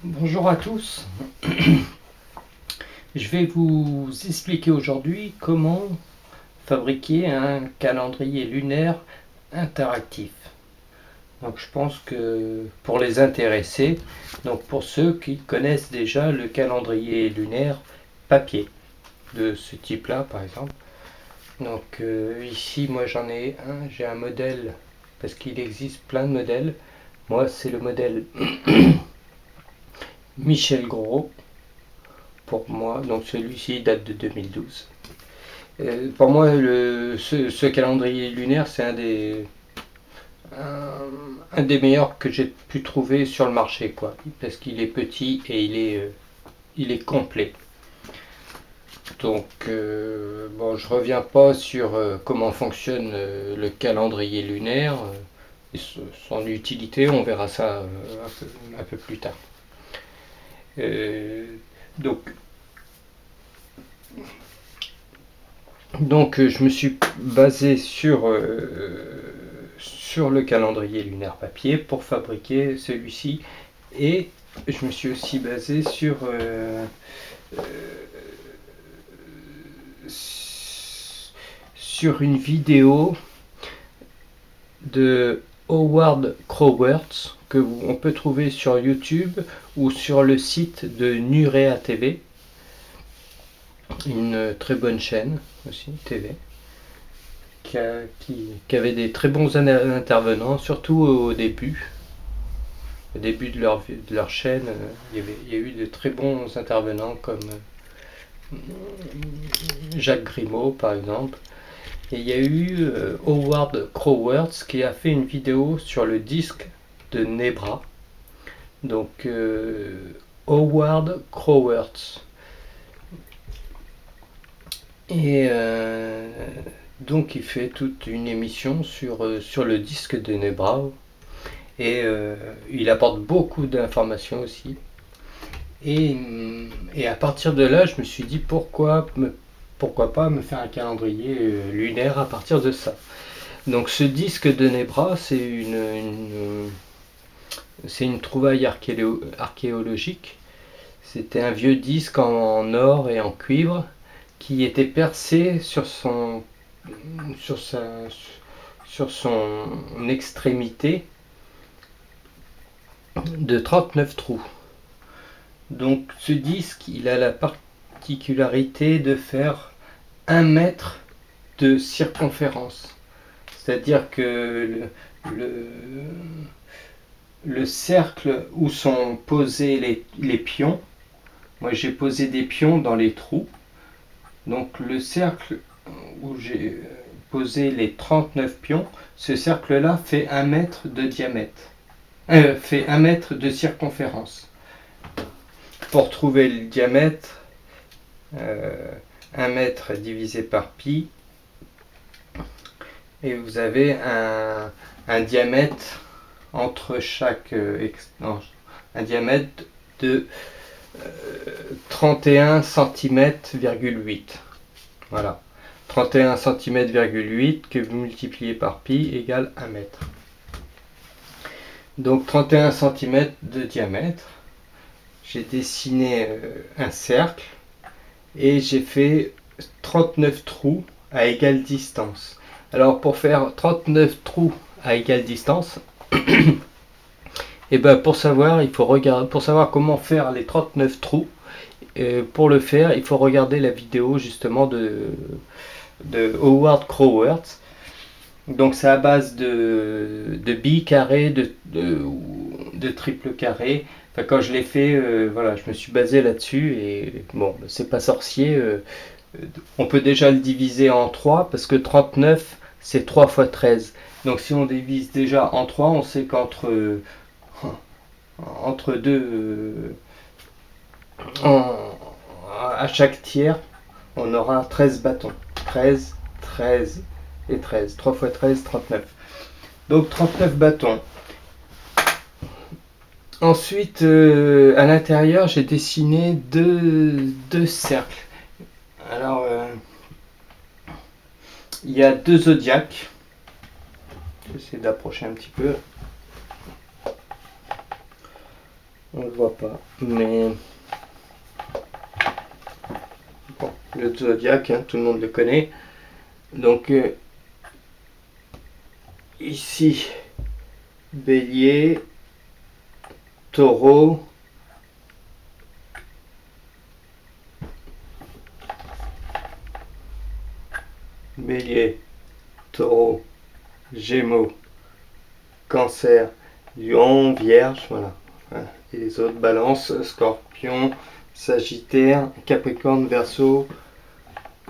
Bonjour à tous. Je vais vous expliquer aujourd'hui comment fabriquer un calendrier lunaire interactif. Donc je pense que pour les intéressés, donc pour ceux qui connaissent déjà le calendrier lunaire papier de ce type-là par exemple. Donc ici moi j'en ai un, j'ai un modèle parce qu'il existe plein de modèles. Moi c'est le modèle Michel Gros pour moi, donc celui-ci date de 2012. Pour moi, ce calendrier lunaire, c'est un des meilleurs que j'ai pu trouver sur le marché, quoi, parce qu'il est petit et il est complet. Donc, bon, je reviens pas sur comment fonctionne le calendrier lunaire et son utilité, on verra ça un peu plus tard. Euh, donc, Donc je me suis basé sur le calendrier lunaire papier pour fabriquer celui-ci et je me suis aussi basé sur une vidéo de Howard Crowworth que on peut trouver sur YouTube ou sur le site de Nurea TV, une très bonne chaîne aussi TV. Qui avaient des très bons intervenants, surtout au début. Au début de leur chaîne, il y a eu de très bons intervenants comme Jacques Grimaud par exemple. Et il y a eu Howard Crowworth qui a fait une vidéo sur le disque de Nebra. Donc Howard Crowworth. Et donc il fait toute une émission sur le disque de Nebra. Et il apporte beaucoup d'informations aussi. Et, et à partir de là, je me suis dit pourquoi pas me faire un calendrier lunaire à partir de ça. Donc ce disque de Nebra, c'est une trouvaille archéologique. C'était un vieux disque en or et en cuivre qui était percé sur son extrémité de 39 trous. Donc ce disque, il a la particularité de faire 1 mètre de circonférence. C'est-à-dire que le, le cercle où sont posés les pions, moi j'ai posé des pions dans les trous, donc le cercle où j'ai posé les 39 pions, ce cercle-là fait 1 mètre de diamètre, fait 1 mètre de circonférence. Pour trouver le diamètre, 1 mètre divisé par pi, et vous avez un diamètre entre chaque un diamètre de 31 cm,8. Voilà. 31 cm,8 que vous multipliez par pi égale 1 mètre. Donc 31 cm de diamètre. J'ai dessiné un cercle et j'ai fait 39 trous à égale distance. Alors pour faire 39 trous à égale distance, et ben pour savoir comment faire les 39 trous, pour le faire, il faut regarder la vidéo justement de Howard Crowworth. Donc c'est à base de billes carrées, de triple carré. Enfin, quand je l'ai fait, voilà, je me suis basé là-dessus et bon, c'est pas sorcier. On peut déjà le diviser en 3 parce que 39 c'est 3 fois 13. Donc si on divise déjà en 3, on sait entre deux, à chaque tiers, on aura 13 bâtons. 13, 13 et 13. 3 fois 13, 39. Donc 39 bâtons. Ensuite, à l'intérieur, j'ai dessiné deux cercles. Alors, il y a 2 zodiaques. J'essaie d'approcher un petit peu. On le voit pas, mais bon, le zodiaque, hein, tout le monde le connaît. Donc ici, Bélier, Taureau, Bélier, Taureau, Gémeaux, Cancer, Lion, Vierge, voilà. Et les autres, Balance, Scorpion, Sagittaire, Capricorne, Verseau,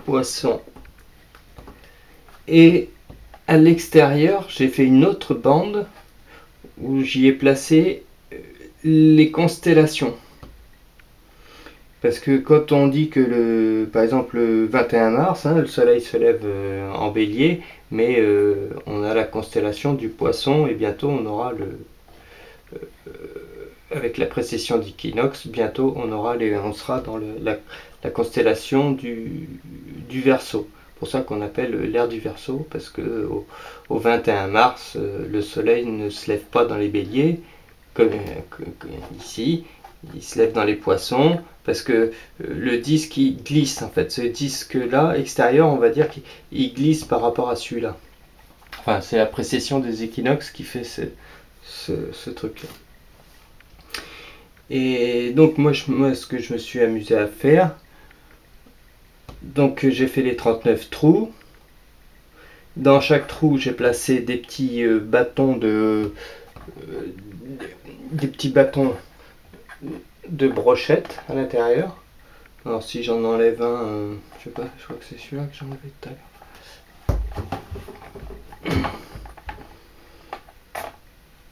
Poisson. Et à l'extérieur, j'ai fait une autre bande où j'y ai placé les constellations. Parce que quand on dit que, par exemple, le 21 mars, hein, le soleil se lève en bélier, mais on a la constellation du poisson et bientôt on aura avec la précession d'équinoxe, bientôt on sera dans la constellation du Verseau. C'est pour ça qu'on appelle l'ère du Verseau, parce que au 21 mars, le soleil ne se lève pas dans les béliers, comme ici, il se lève dans les poissons, parce que le disque il glisse en fait. Ce disque là extérieur, on va dire qu'il glisse par rapport à celui-là. Enfin, c'est la précession des équinoxes qui fait ce truc là. Et donc moi, ce que je me suis amusé à faire, donc j'ai fait les 39 trous. Dans chaque trou, j'ai placé des petits bâtons des petits bâtons de brochettes à l'intérieur. Alors si j'en enlève un, je sais pas, je crois que c'est celui-là que j'ai enlevé tout à l'heure.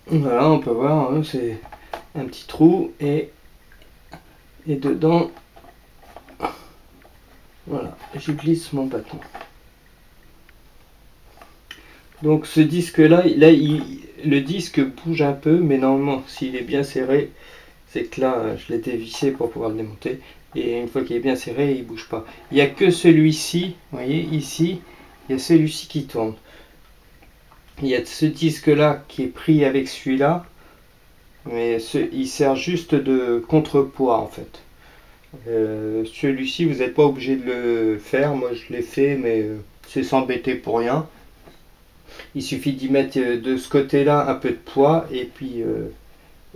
Voilà, on peut voir, hein, c'est un petit trou et dedans, voilà, je glisse mon bâton. Donc ce disque-là, le disque bouge un peu, mais normalement, s'il est bien serré, c'est que là, je l'ai dévissé pour pouvoir le démonter. Et une fois qu'il est bien serré, il ne bouge pas. Il n'y a que celui-ci, vous voyez, ici, il y a celui-ci qui tourne. Il y a ce disque-là qui est pris avec celui-là, mais il sert juste de contrepoids en fait. Celui-ci, vous n'êtes pas obligé de le faire. Moi, je l'ai fait, mais c'est s'embêter pour rien. Il suffit d'y mettre de ce côté-là un peu de poids et puis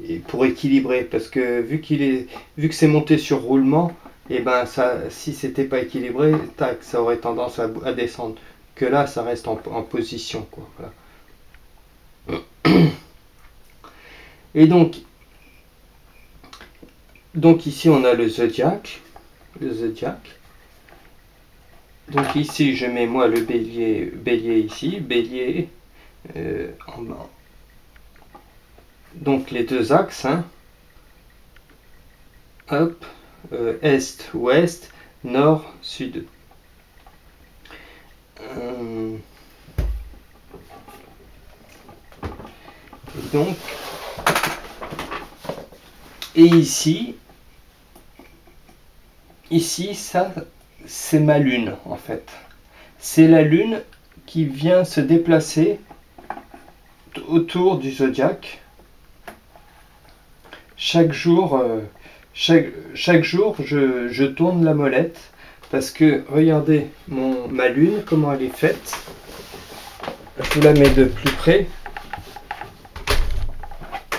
et pour équilibrer, parce que vu que c'est monté sur roulement, et ben ça, si c'était pas équilibré, tac, ça aurait tendance à descendre. Que là, ça reste en position, quoi. Voilà. Et donc ici on a le zodiaque. Donc ici je mets moi le bélier ici, bélier en bas. Donc les deux axes, hein. Hop, est, ouest, nord, sud. Donc, et ici, ça, c'est ma lune en fait. C'est la lune qui vient se déplacer autour du zodiaque. Chaque jour, je tourne la molette parce que regardez ma lune, comment elle est faite. Je vous la mets de plus près.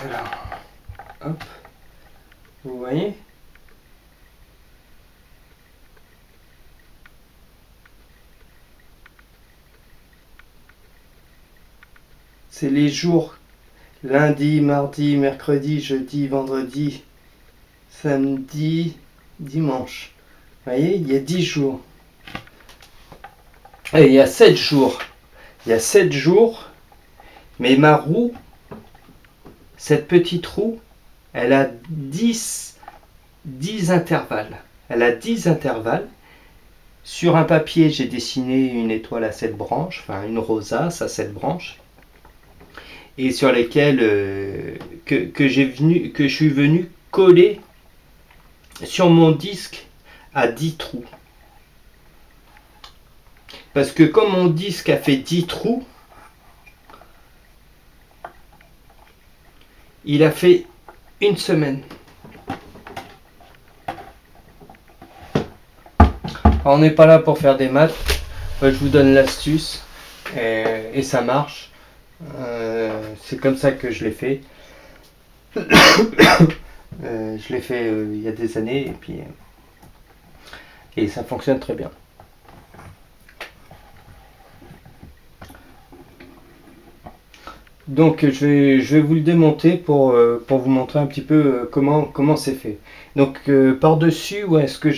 Voilà. Hop. Vous voyez ? C'est les jours lundi, mardi, mercredi, jeudi, vendredi, samedi, dimanche. Vous voyez, il y a 10 jours. Et il y a 7 jours. Il y a 7 jours, mais ma roue, cette petite roue, elle a 10 intervalles. Elle a 10 intervalles. Sur un papier, j'ai dessiné une étoile à 7 branches, enfin une rosace à 7 branches, et sur lesquelles que je suis venu coller sur mon disque à 10 trous. Parce que comme mon disque a fait 10 trous, il a fait une semaine. Alors, on n'est pas là pour faire des maths. Je vous donne l'astuce et ça marche. C'est comme ça que je l'ai fait. Je l'ai fait il y a des années et ça fonctionne très bien. Donc je vais vous le démonter pour vous montrer un petit peu comment c'est fait. Donc par-dessus, ouais, ce que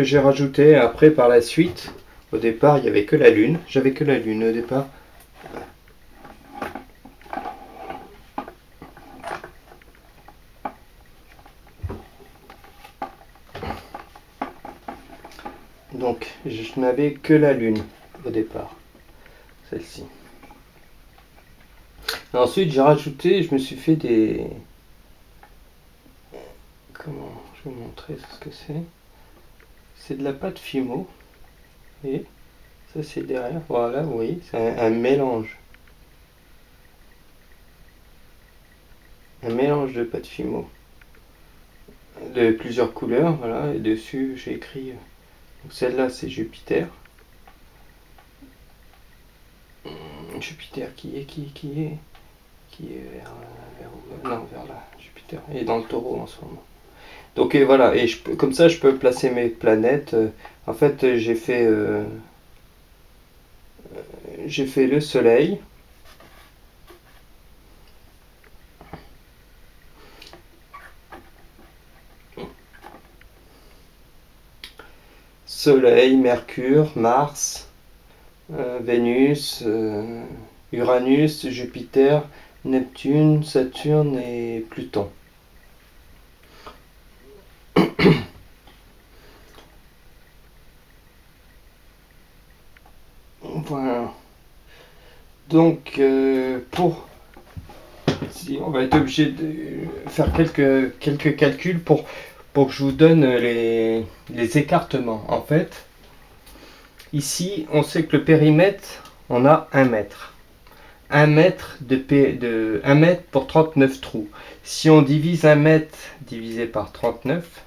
j'ai rajouté après par la suite. Au départ, il n'y avait que la lune. J'avais que la lune au départ. Donc je n'avais que la lune au départ. Celle-ci. Ensuite, j'ai rajouté, je me suis fait des... Comment je vais vous montrer ce que c'est. C'est de la pâte Fimo. Et ça, c'est derrière. Voilà, vous voyez, c'est un mélange. Un mélange de pâte Fimo. De plusieurs couleurs, voilà. Et dessus, j'ai écrit... Celle-là, c'est Jupiter. Jupiter qui est vers là. Jupiter. Et dans le taureau en ce moment. Donc et voilà, et comme ça je peux placer mes planètes. En fait, j'ai fait le Soleil. Soleil, Mercure, Mars, Vénus, Uranus, Jupiter, Neptune, Saturne et Pluton. Voilà. Donc, on va être obligé de faire quelques calculs pour que je vous donne les écartements. En fait, ici, on sait que le périmètre, on a 1 mètre. 1 mètre 1 mètre pour 39 trous. Si on divise 1 mètre divisé par 39,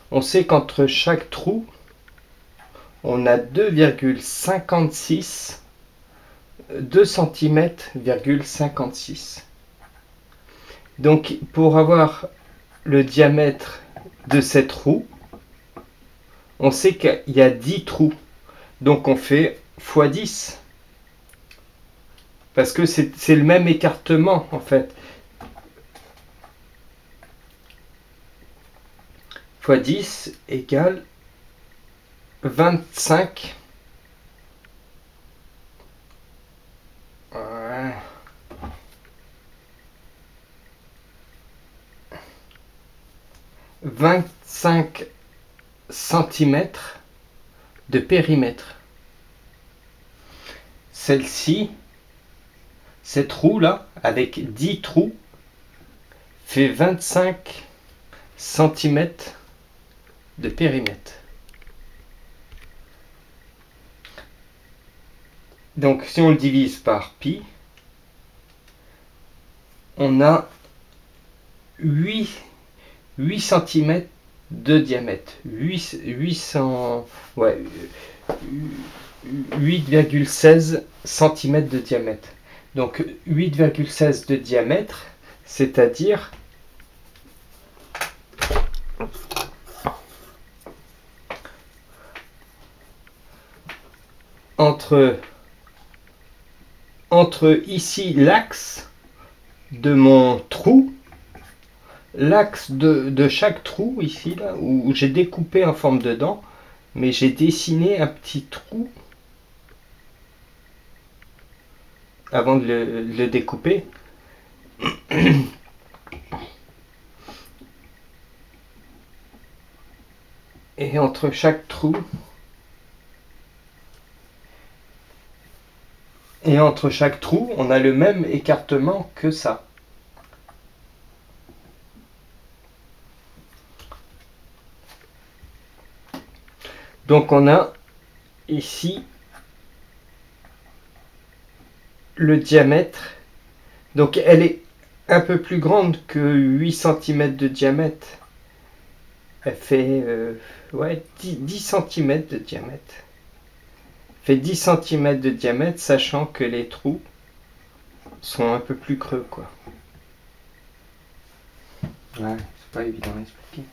on sait qu'entre chaque trou, on a 2,56 2 cm,56. Donc pour avoir le diamètre de cette roue, on sait qu'il y a 10 trous. Donc on fait x 10. Parce que c'est le même écartement en fait. X 10 égale 25. 25 centimètres de périmètre. Celle-ci, cette roue-là, avec 10 trous, fait 25 centimètres de périmètre. Donc si on le divise par pi, on a 8 cm de diamètre. 8,16 cm de diamètre. Donc 8,16 de diamètre, c'est-à-dire entre ici l'axe de mon trou, l'axe de chaque trou ici là où j'ai découpé en forme de dent, mais j'ai dessiné un petit trou avant de le découper. Et entre chaque trou on a le même écartement que ça. Donc on a ici le diamètre. Donc elle est un peu plus grande que 8 cm de diamètre. Elle fait ouais, 10 cm de diamètre. Fait 10 cm de diamètre, sachant que les trous sont un peu plus creux, quoi. Ouais, c'est pas évident à expliquer.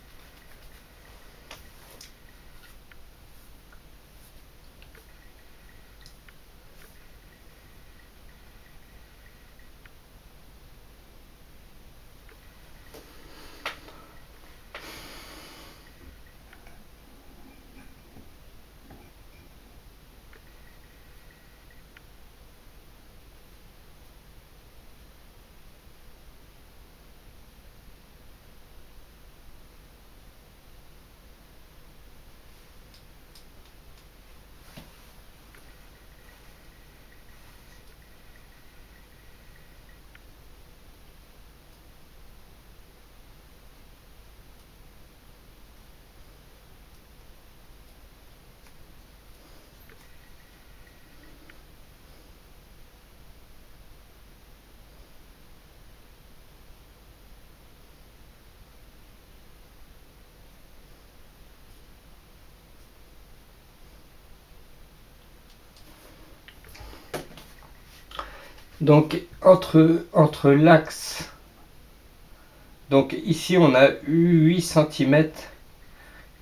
Donc entre l'axe, donc ici on a eu 8 cm,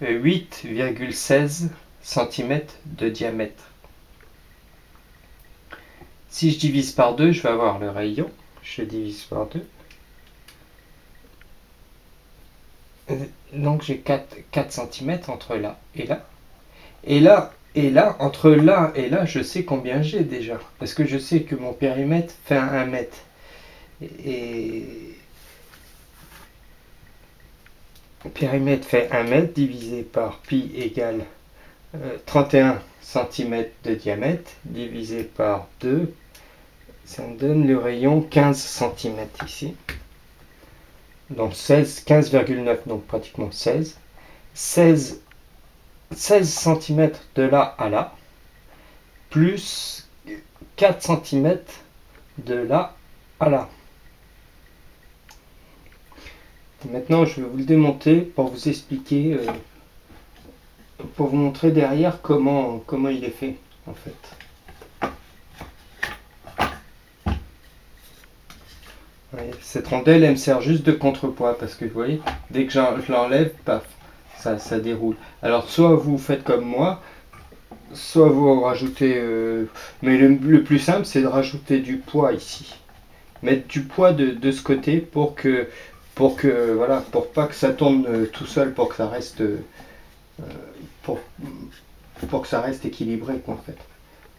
8,16 cm de diamètre. Si je divise par 2, je vais avoir le rayon. Je divise par 2. Donc j'ai 4 cm entre là et là. Et là, entre là et là, je sais combien j'ai déjà. Parce que je sais que mon périmètre fait 1 mètre. Et le périmètre fait 1 mètre divisé par pi égale 31 cm de diamètre divisé par 2. Ça me donne le rayon 15 cm ici. Donc 15,9, donc pratiquement 16. 16 cm de là à là, plus 4 cm de là à là. Maintenant, je vais vous le démonter pour vous expliquer, pour vous montrer derrière comment il est fait, en fait. Ouais, cette rondelle, elle me sert juste de contrepoids, parce que vous voyez, dès que je l'enlève, paf, ça déroule. Alors, soit vous faites comme moi, soit vous rajoutez... mais le plus simple, c'est de rajouter du poids ici. Mettre du poids de ce côté pour que voilà, pour pas que ça tourne tout seul, pour que ça reste pour que ça reste équilibré, quoi, en fait.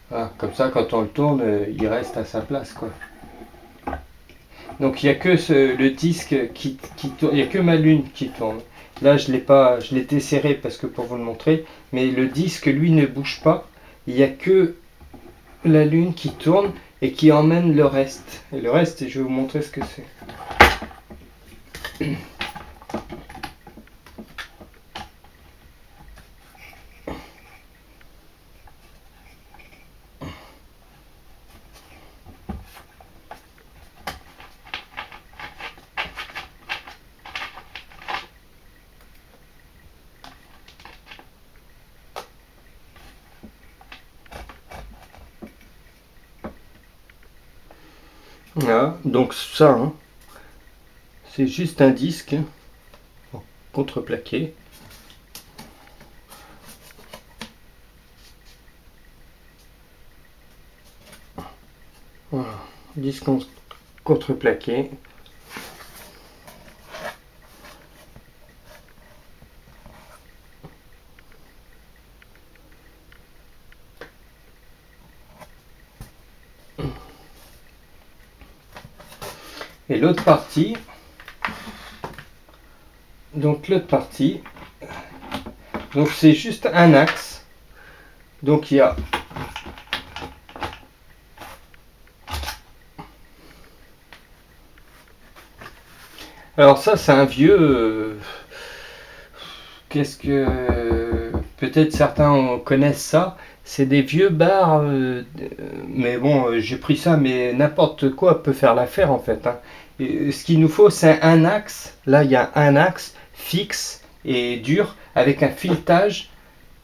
Voilà, comme ça, quand on le tourne, il reste à sa place, quoi. Donc il n'y a que le disque qui tourne, il n'y a que ma lune qui tourne. Là, je l'ai desserré parce que pour vous le montrer, mais le disque, lui, ne bouge pas. Il n'y a que la lune qui tourne et qui emmène le reste. Et le reste, je vais vous montrer ce que c'est. Voilà, donc ça, hein, c'est juste un disque contreplaqué. Voilà, disque contreplaqué. Et l'autre partie, donc c'est juste un axe. Donc il y a alors ça c'est un vieux qu'est-ce que peut-être certains connaissent ça, c'est des vieux bars mais bon j'ai pris ça, mais n'importe quoi peut faire l'affaire, en fait, hein. Et ce qu'il nous faut, c'est un axe. Là il y a un axe fixe et dur avec un filetage.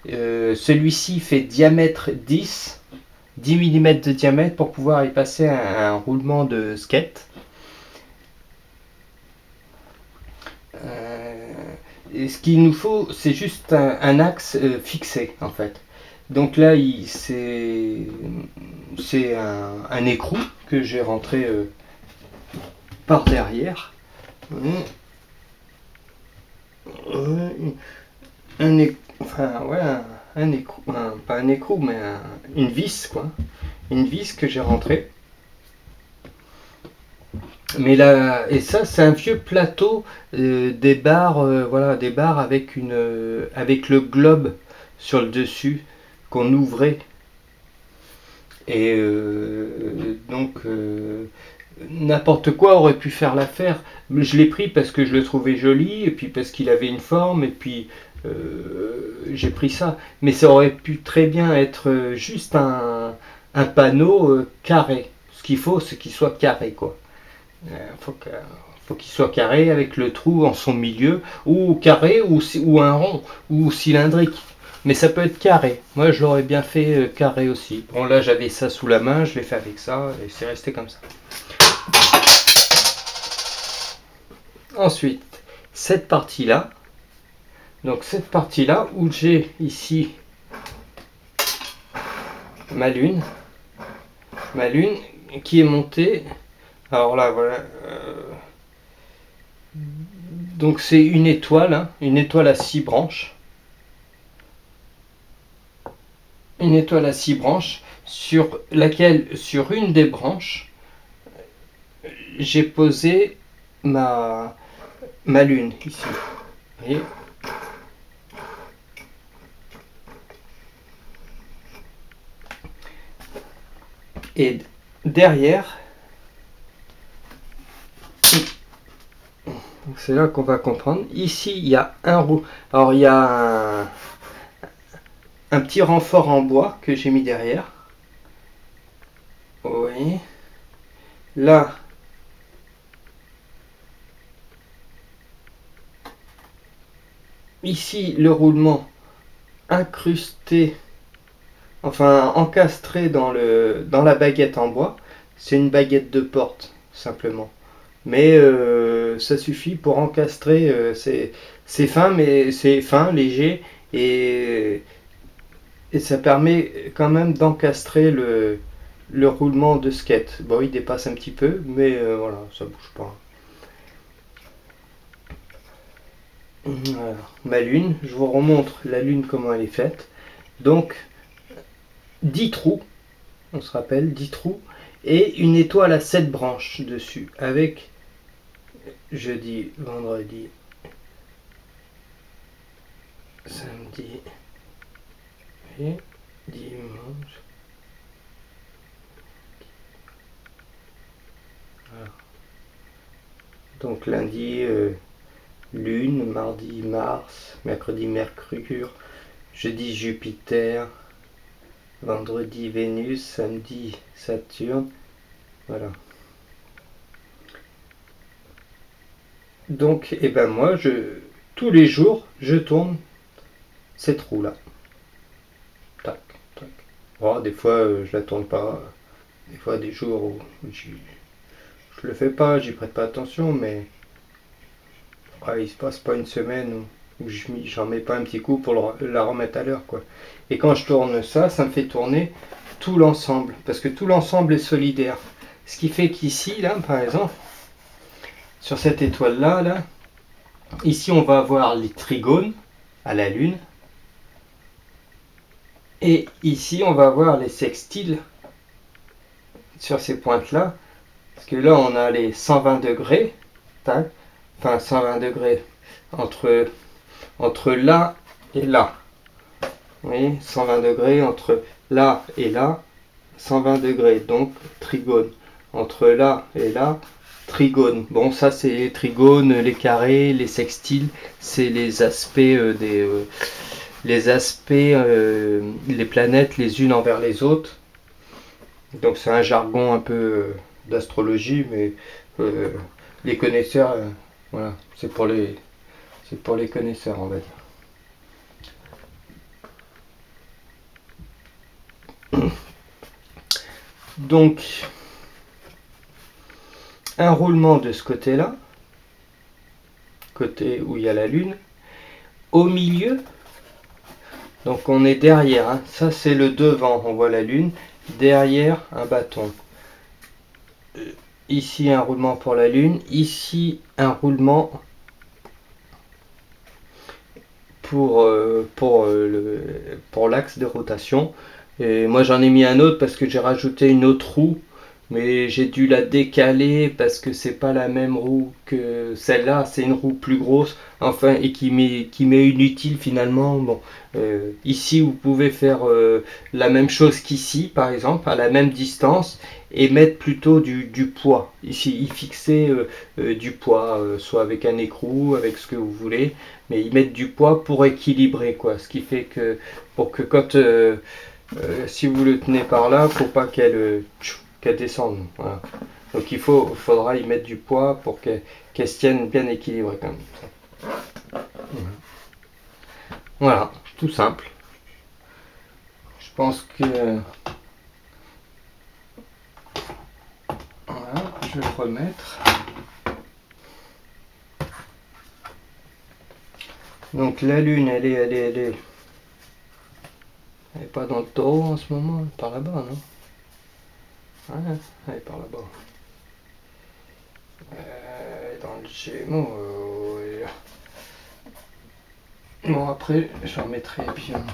Celui-ci fait diamètre 10 mm de diamètre pour pouvoir y passer un roulement de skate. Et ce qu'il nous faut, c'est juste un axe fixé en fait. Donc là, c'est un écrou que j'ai rentré par derrière. Enfin, ouais, un écrou, pas un écrou, mais une vis, quoi. Une vis que j'ai rentrée. Mais là, et ça, c'est un vieux plateau des barres, voilà, des barres avec avec le globe sur le dessus qu'on ouvrait. Et donc, n'importe quoi aurait pu faire l'affaire. Mais je l'ai pris parce que je le trouvais joli, et puis parce qu'il avait une forme, et puis j'ai pris ça. Mais ça aurait pu très bien être juste un panneau carré. Ce qu'il faut, c'est qu'il soit carré, quoi. Faut qu'il soit carré avec le trou en son milieu, ou carré, ou un rond, ou cylindrique. Mais ça peut être carré. Moi, je l'aurais bien fait carré aussi. Bon, là, j'avais ça sous la main, je l'ai fait avec ça, et c'est resté comme ça. Ensuite, cette partie-là, donc cette partie-là, où j'ai ici ma lune qui est montée. Alors là, voilà. Donc c'est une étoile à 6 branches. Une étoile à 6 branches sur laquelle, sur une des branches, j'ai posé ma lune ici. Vous voyez ? Et derrière, c'est là qu'on va comprendre. Ici, il y a un roue. Alors, il y a un petit renfort en bois que j'ai mis derrière. Vous voyez ? Là, ici, le roulement incrusté, enfin encastré dans la baguette en bois. C'est une baguette de porte, simplement. Mais ça suffit pour encastrer. C'est fin, mais c'est fin, léger, et ça permet quand même d'encastrer le roulement de skate. Bon, il dépasse un petit peu, mais voilà, ça bouge pas. Voilà. Ma lune, je vous remontre la lune comment elle est faite. Donc 10 trous, on se rappelle, 10 trous, et une étoile à 7 branches dessus, avec jeudi, vendredi, samedi et dimanche. Voilà. Donc lundi, Lune, mardi, Mars, mercredi, Mercure, jeudi, Jupiter, vendredi, Vénus, samedi, Saturne. Voilà. Donc, et ben moi, tous les jours, je tourne cette roue-là. Tac, tac. Bon, des fois, je la tourne pas. Des fois, des jours où je le fais pas, j'y prête pas attention, mais ouais, il se passe pas une semaine où j'en mets pas un petit coup pour la remettre à l'heure, quoi. Et quand je tourne ça, ça me fait tourner tout l'ensemble, parce que tout l'ensemble est solidaire. Ce qui fait qu'ici, là, par exemple, sur cette étoile-là, là, ici, on va avoir les trigones à la Lune. Et ici, on va avoir les sextiles sur ces pointes-là. Parce que là, on a les 120 degrés. Tac, enfin, 120 degrés entre là et là. Vous voyez, 120 degrés entre là et là. 120 degrés, donc trigone. Entre là et là, trigone. Bon, ça c'est les trigones, les carrés, les sextiles, c'est les aspects les planètes les unes envers les autres. Donc c'est un jargon un peu d'astrologie, mais les connaisseurs, voilà, c'est pour C'est pour les connaisseurs, on va dire. Donc, un roulement de ce côté-là, côté où il y a la lune. Au milieu, donc on est derrière, hein. Ça c'est le devant, on voit la lune. Derrière, un bâton. Ici, un roulement pour la lune. Ici, un roulement pour l'axe de rotation. Et moi j'en ai mis un autre parce que j'ai rajouté une autre roue, mais j'ai dû la décaler parce que c'est pas la même roue que celle-là, c'est une roue plus grosse, enfin, et qui m'est inutile finalement. Bon, ici vous pouvez faire la même chose qu'ici, par exemple, à la même distance, et mettre plutôt du poids. Ici, y fixer du poids, soit avec un écrou, avec ce que vous voulez, mais y mettre du poids pour équilibrer, quoi. Ce qui fait que, pour que quand si vous le tenez par là, faut pas qu'elle descende. Voilà. Donc faudra y mettre du poids pour qu'elle se tienne bien équilibrée comme ça. Voilà, tout simple. Je pense que voilà, je vais le remettre. Donc la lune, elle est pas dans le taureau en ce moment, elle est par là-bas, non? Ouais, elle est par là-bas. Dans le Gémeaux. Bon, après, je remettrai bien.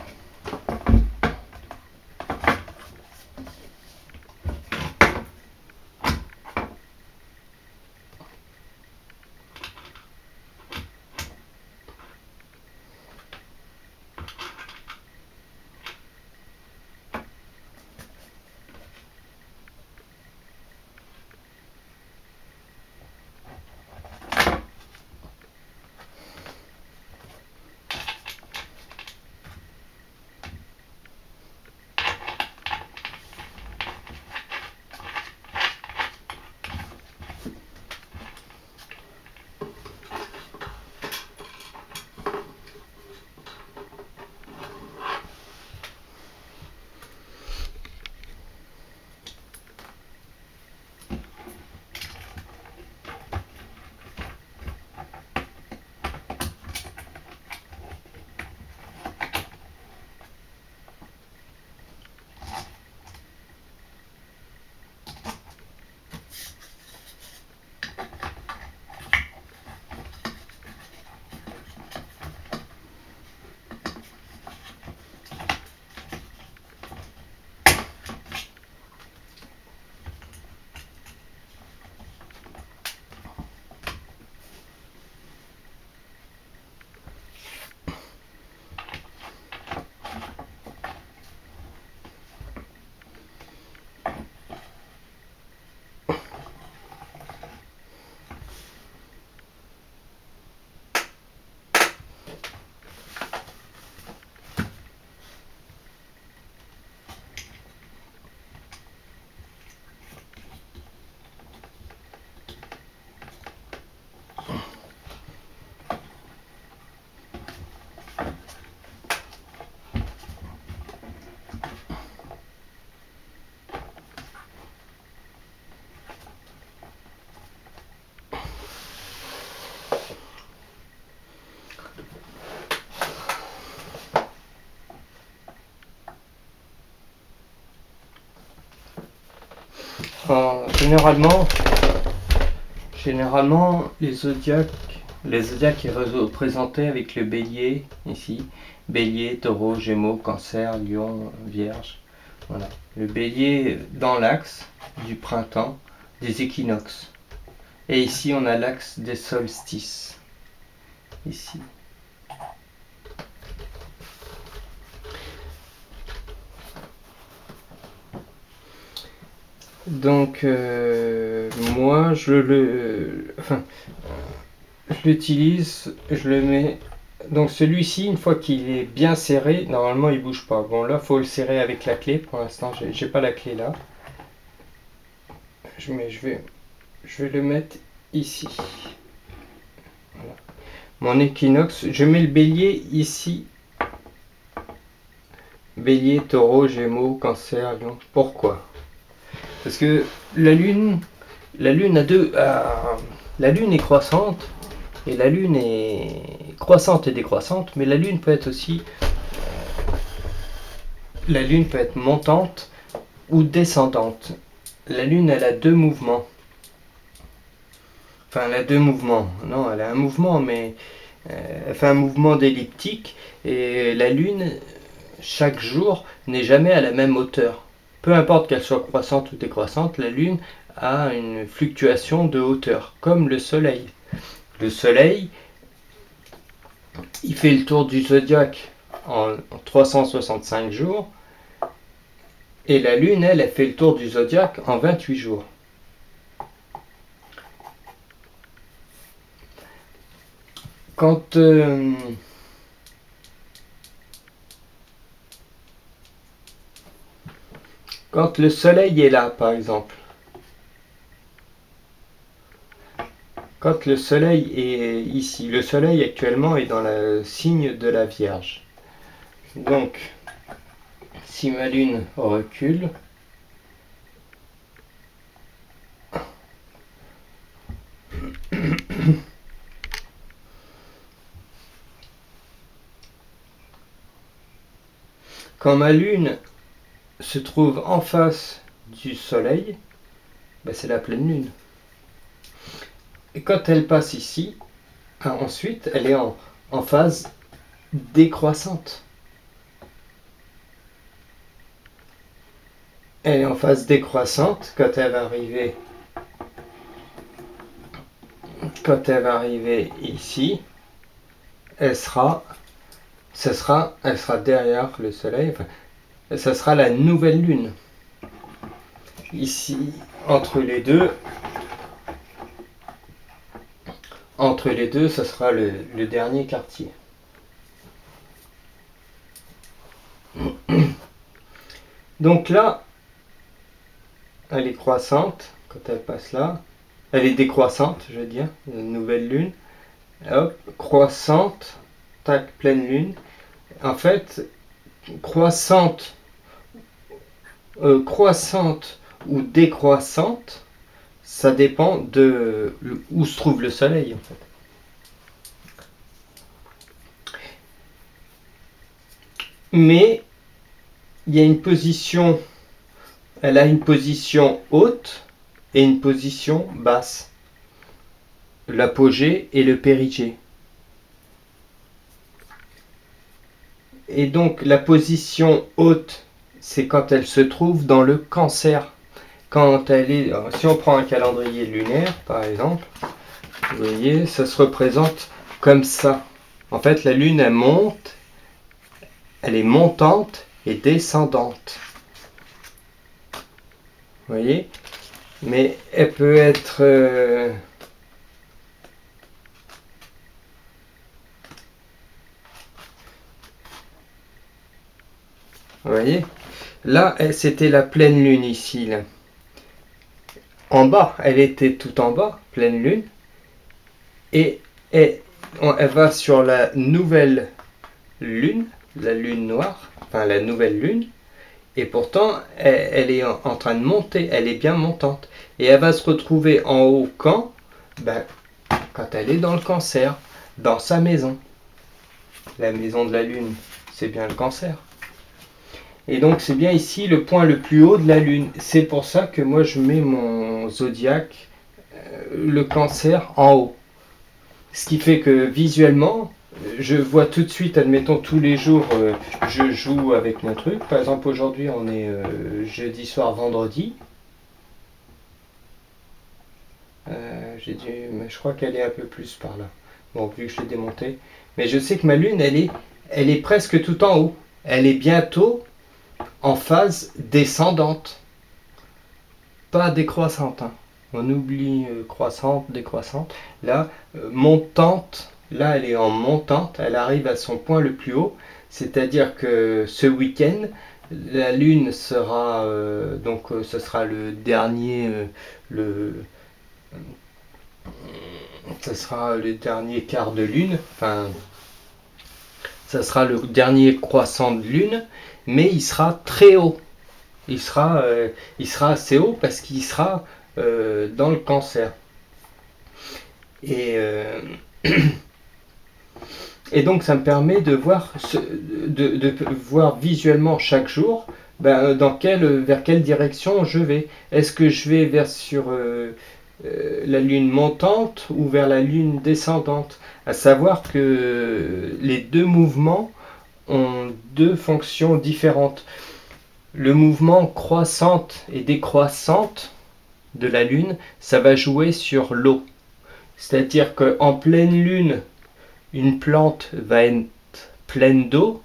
Généralement, les zodiaques est représenté avec le bélier, ici. Bélier, taureau, gémeaux, cancer, lion, vierge. Voilà. Le bélier dans l'axe du printemps, des équinoxes. Et ici, on a l'axe des solstices. Ici. Donc, moi, je l'utilise, je le mets. Donc, celui-ci, une fois qu'il est bien serré, normalement, il bouge pas. Bon, là, faut le serrer avec la clé. Pour l'instant, j'ai pas la clé là. Je vais le mettre ici. Voilà. mon équinoxe. Je mets le bélier ici. Bélier, taureau, gémeaux, cancer, lion. Pourquoi? Parce que la lune a deux... la lune est croissante. Et la lune est croissante et décroissante. Mais la lune peut être aussi... La lune peut être montante ou descendante. La lune, elle a deux mouvements. Enfin, elle a deux mouvements. Non, elle a un mouvement, mais elle fait un mouvement d'elliptique. Et la lune, chaque jour, n'est jamais à la même hauteur. Peu importe qu'elle soit croissante ou décroissante, la lune a une fluctuation de hauteur, comme le soleil. Le soleil, il fait le tour du zodiaque en 365 jours. Et la lune, elle fait le tour du zodiaque en 28 jours. Quand le soleil est là, par exemple, quand le soleil est ici, le soleil actuellement est dans le signe de la Vierge. Donc, si ma lune recule, quand ma lune se trouve en face du soleil, ben c'est la pleine lune. Et quand elle passe ici, ensuite, elle est en phase décroissante. Elle est en phase décroissante quand elle va arriver ici. Elle sera derrière le soleil. Enfin, ça sera la nouvelle lune. Ici, entre les deux, ça sera le dernier quartier. Donc là, elle est croissante quand elle passe là. Elle est décroissante, je veux dire, une nouvelle lune. Hop, croissante, tac, pleine lune. En fait, croissante ou décroissante, ça dépend de où se trouve le soleil, en fait. Mais il y a elle a une position haute et une position basse. L'apogée et le périgée. Et donc la position haute, c'est quand elle se trouve dans le Cancer. Quand elle est, si on prend un calendrier lunaire, par exemple, vous voyez, ça se représente comme ça. En fait, la Lune, elle monte, elle est montante et descendante. Vous voyez? Mais elle peut être... vous voyez? Là, c'était la pleine lune ici. Là. En bas, elle était tout en bas, pleine lune. Et elle va sur la nouvelle lune, la lune noire, enfin la nouvelle lune. Et pourtant, elle est en train de monter, elle est bien montante. Et elle va se retrouver en haut quand? Ben, quand elle est dans le Cancer, dans sa maison. La maison de la lune, c'est bien le Cancer. Et donc c'est bien ici le point le plus haut de la lune. C'est pour ça que moi je mets mon zodiaque, le Cancer, en haut. Ce qui fait que visuellement, je vois tout de suite, admettons tous les jours, je joue avec mon truc. Par exemple aujourd'hui on est jeudi soir, vendredi. Je crois qu'elle est un peu plus par là. Bon, vu que je l'ai démonté. Mais je sais que ma lune, elle est presque tout en haut. Elle est bientôt en phase descendante, pas décroissante. Hein. On oublie croissante, décroissante. Là, montante, là elle est en montante, elle arrive à son point le plus haut. C'est-à-dire que ce week-end, la lune sera, ce sera le dernier, ça sera le dernier quart de lune, enfin, ça sera le dernier croissant de lune, mais il sera très haut. Il sera assez haut parce qu'il sera dans le Cancer. Et, et donc ça me permet de voir, de voir visuellement chaque jour vers quelle direction je vais. Est-ce que je vais sur la lune montante ou vers la lune descendante? À savoir que les deux mouvements ont deux fonctions différentes. Le mouvement croissante et décroissante de la lune, ça va jouer sur l'eau. C'est-à-dire qu'en pleine lune, une plante va être pleine d'eau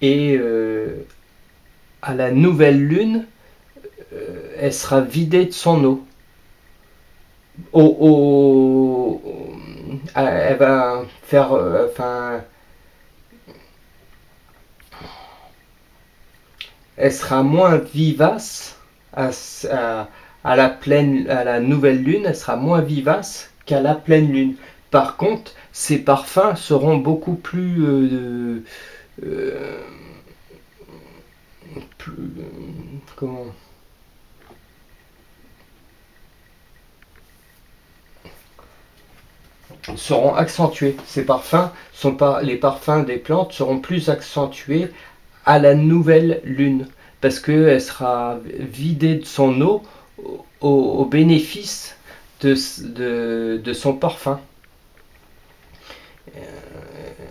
et à la nouvelle lune, elle sera vidée de son eau. Elle va faire, elle sera moins vivace à la nouvelle lune, elle sera moins vivace qu'à la pleine lune. Par contre, ses parfums seront beaucoup plus, comment seront accentués. Ces parfums sont pas les parfums des plantes seront plus accentués à la nouvelle lune parce qu'elle sera vidée de son eau au bénéfice de son parfum.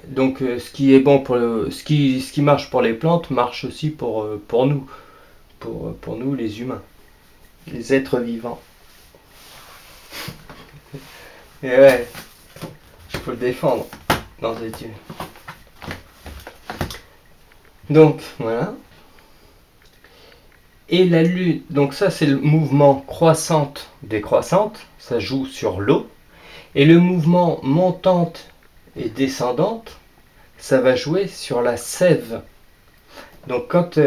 Donc ce qui est bon ce qui marche pour les plantes marche aussi pour nous, pour nous les humains, les êtres vivants. Et ouais, il faut le défendre dans les dieux. Donc voilà. Et la lune, donc ça c'est le mouvement croissante-décroissante, ça joue sur l'eau. Et le mouvement montante et descendante, ça va jouer sur la sève. Donc quand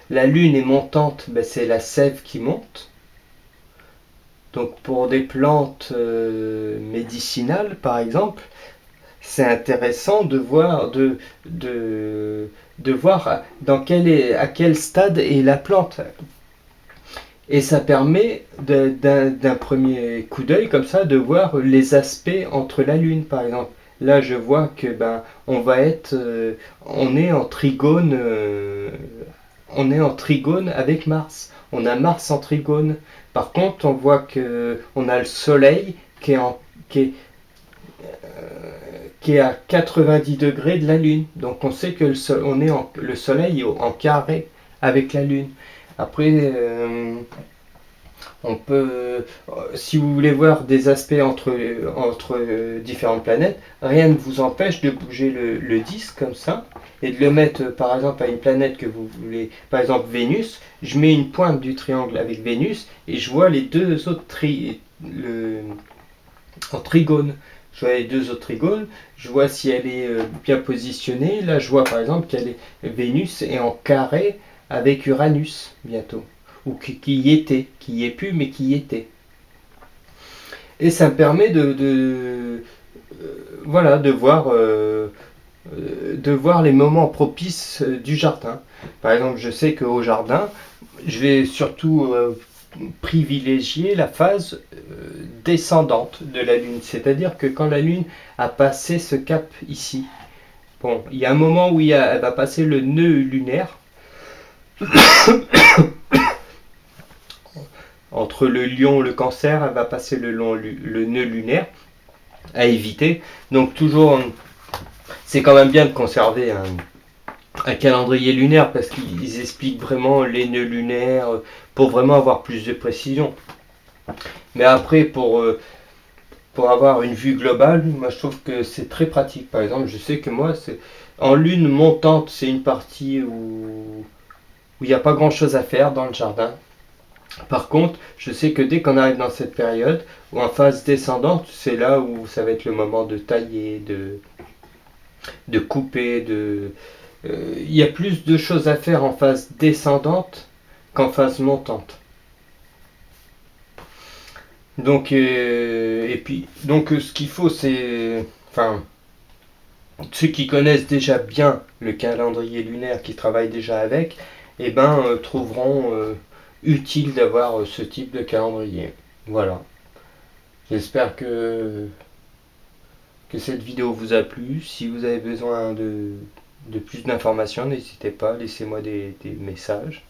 la lune est montante, c'est la sève qui monte. Donc pour des plantes médicinales par exemple, c'est intéressant de voir voir à quel stade est la plante. Et ça permet d'un premier coup d'œil comme ça de voir les aspects entre la lune par exemple. Là je vois que on est en trigone avec Mars. On a Mars en trigone. Par contre on voit que on a le Soleil qui est à 90 degrés de la Lune. Donc on sait que le Soleil est en carré avec la Lune. Après, on peut, si vous voulez voir des aspects entre différentes planètes, rien ne vous empêche de bouger le disque comme ça et de le mettre par exemple à une planète que vous voulez, par exemple Vénus. Je mets une pointe du triangle avec Vénus et je vois les deux autres en trigone. Je vois les deux autres trigones, je vois si elle est bien positionnée. Là, je vois par exemple Vénus est en carré avec Uranus bientôt. Ou qui y était, qui y est plus, mais qui y était. Et ça me permet de voir les moments propices du jardin. Par exemple, je sais qu'au jardin, je vais surtout privilégier la phase descendante de la Lune. C'est-à-dire que quand la Lune a passé ce cap ici, bon, il y a un moment où elle va passer le nœud lunaire. Entre le Lion et le Cancer, elle va passer le nœud lunaire à éviter. Donc toujours, c'est quand même bien de conserver un calendrier lunaire parce qu'ils expliquent vraiment les nœuds lunaires pour vraiment avoir plus de précision. Mais après, pour avoir une vue globale, moi je trouve que c'est très pratique. Par exemple, je sais que moi, en lune montante, c'est une partie où il n'y a pas grand chose à faire dans le jardin. Par contre, je sais que dès qu'on arrive dans cette période, ou en phase descendante, c'est là où ça va être le moment de tailler, de couper, il y a plus de choses à faire en phase descendante qu'en phase montante. Donc, ce qu'il faut, c'est, enfin, ceux qui connaissent déjà bien le calendrier lunaire, qui travaillent déjà avec, trouveront utile d'avoir ce type de calendrier. Voilà. J'espère que cette vidéo vous a plu. Si vous avez besoin de plus d'informations, n'hésitez pas, laissez-moi des messages.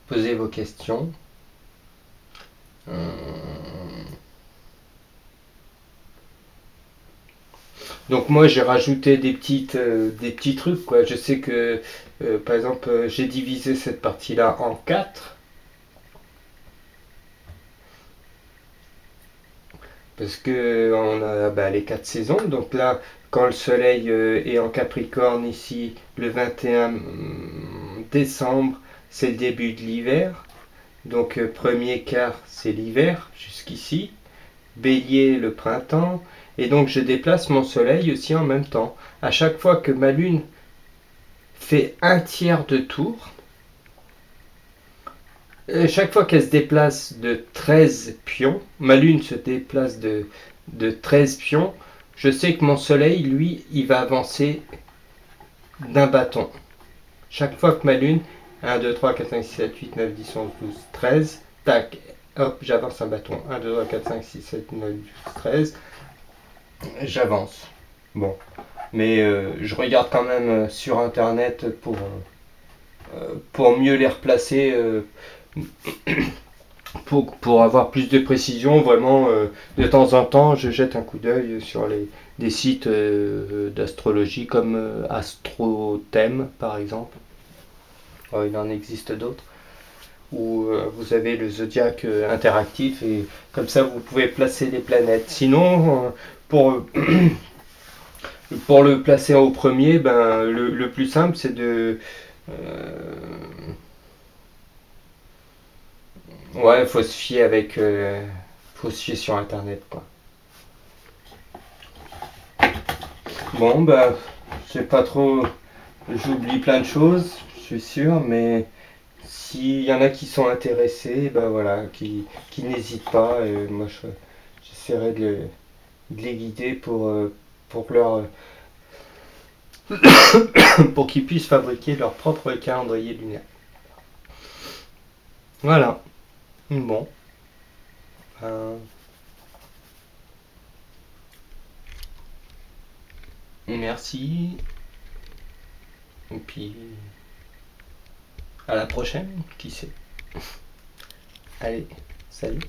Posez vos questions. Donc moi j'ai rajouté des petits trucs quoi. Je sais que par exemple j'ai divisé cette partie-là en 4 parce que on a les 4 saisons. Donc là quand le soleil est en Capricorne ici le 21 décembre c'est le début de l'hiver. Donc premier quart c'est l'hiver jusqu'ici. Bélier le printemps. Et donc je déplace mon soleil aussi en même temps. À chaque fois que ma lune fait un tiers de tour, chaque fois qu'elle se déplace de 13 pions, ma lune se déplace de 13 pions, je sais que mon soleil, lui, il va avancer d'un bâton. Chaque fois que ma lune, 1, 2, 3, 4, 5, 6, 7, 8, 9, 10, 11, 12, 13, tac, hop, j'avance un bâton. 1, 2, 3, 4, 5, 6, 7, 9, 10, 13, j'avance. Bon. Mais je regarde quand même sur internet pour mieux les replacer, pour avoir plus de précision. Vraiment, de temps en temps, je jette un coup d'œil sur des sites d'astrologie comme AstroThem par exemple. Il en existe d'autres où vous avez le zodiaque interactif et comme ça vous pouvez placer les planètes. Sinon, pour le placer au premier, le plus simple c'est ouais, faut se fier sur internet quoi. Bon je sais pas trop, j'oublie plein de choses, je suis sûr, mais s'il y en a qui sont intéressés, voilà, qui n'hésitent pas, et moi j'essaierai de les guider pour leur pour qu'ils puissent fabriquer leur propre calendrier lunaire. Voilà. Bon. Euh, Merci. Et puis à la prochaine, qui sait. Allez, salut.